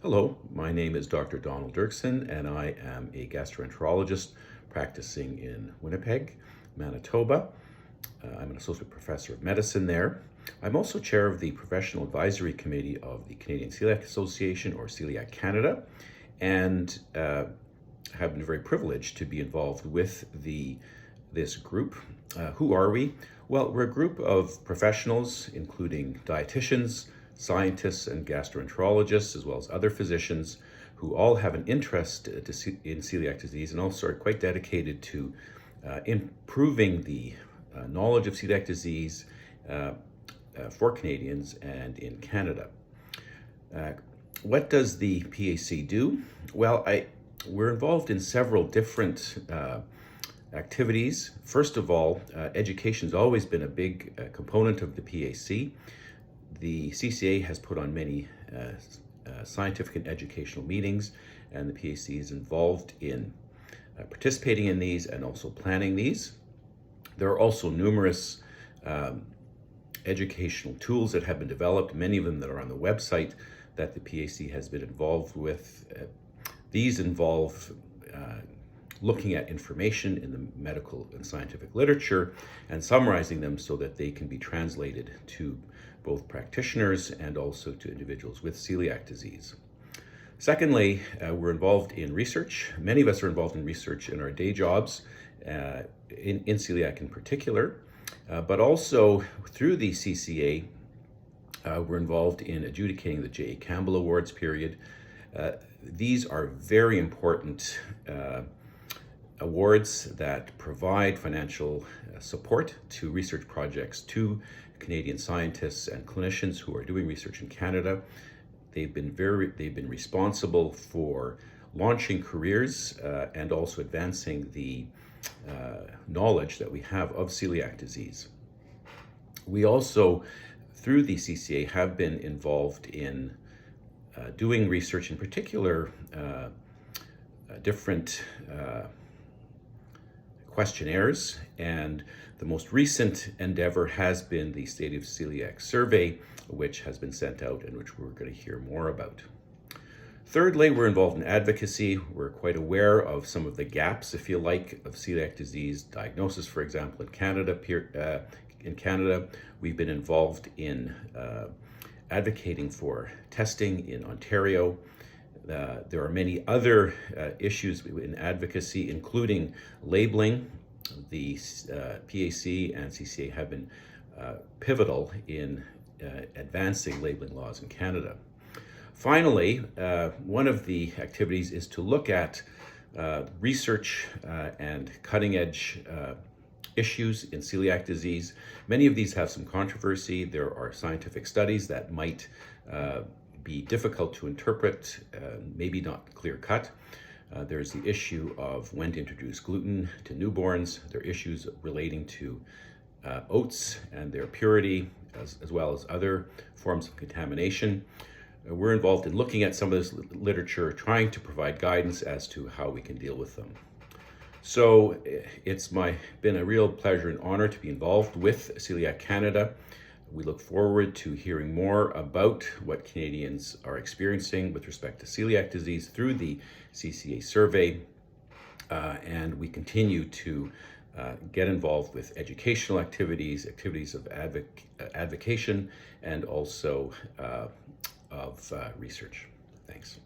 Hello, my name is Dr. Donald Duerksen, and I am a gastroenterologist practicing in Winnipeg, Manitoba. I'm an associate professor of medicine there. I'm also chair of the Professional Advisory Committee of the Canadian Celiac Association, or Celiac Canada, and have been very privileged to be involved with this group. Who are we? Well, we're a group of professionals, including dietitians, scientists, and gastroenterologists, as well as other physicians, who all have an interest in celiac disease and also are quite dedicated to improving the knowledge of celiac disease for Canadians and in Canada. What does the PAC do? Well, we're involved in several different activities. First of all, education's always been a big component of the PAC. The CCA has put on many scientific and educational meetings, and the PAC is involved in participating in these and also planning these. There are also numerous educational tools that have been developed, many of them that are on the website that the PAC has been involved with. These involve looking at information in the medical and scientific literature and summarizing them so that they can be translated to both practitioners and also to individuals with celiac disease. Secondly, we're involved in research. Many of us are involved in research in our day jobs, in celiac in particular, but also through the CCA, we're involved in adjudicating the J.A. Campbell Awards period. These are very important awards that provide financial support to research projects to Canadian scientists and clinicians who are doing research in Canada. They've been responsible for launching careers and also advancing the knowledge that we have of celiac disease. We also, through the CCA, have been involved in doing research, in particular different questionnaires, and the most recent endeavor has been the State of Celiac survey, which has been sent out and which we're going to hear more about. Thirdly, we're involved in advocacy. We're quite aware of some of the gaps, if you like, of celiac disease diagnosis. For example, in Canada, we've been involved in advocating for testing in Ontario. There are many other issues in advocacy, including labeling. The PAC and CCA have been pivotal in advancing labeling laws in Canada. Finally, one of the activities is to look at research and cutting-edge issues in celiac disease. Many of these have some controversy. There are scientific studies that might be difficult to interpret, maybe not clear-cut. There's the issue of when to introduce gluten to newborns. There are issues relating to oats and their purity, as well as other forms of contamination. We're involved in looking at some of this literature, trying to provide guidance as to how we can deal with them. So it's been a real pleasure and honor to be involved with Celiac Canada. We look forward to hearing more about what Canadians are experiencing with respect to celiac disease through the CCA survey, and we continue to get involved with educational activities of advocation, and also of research. Thanks.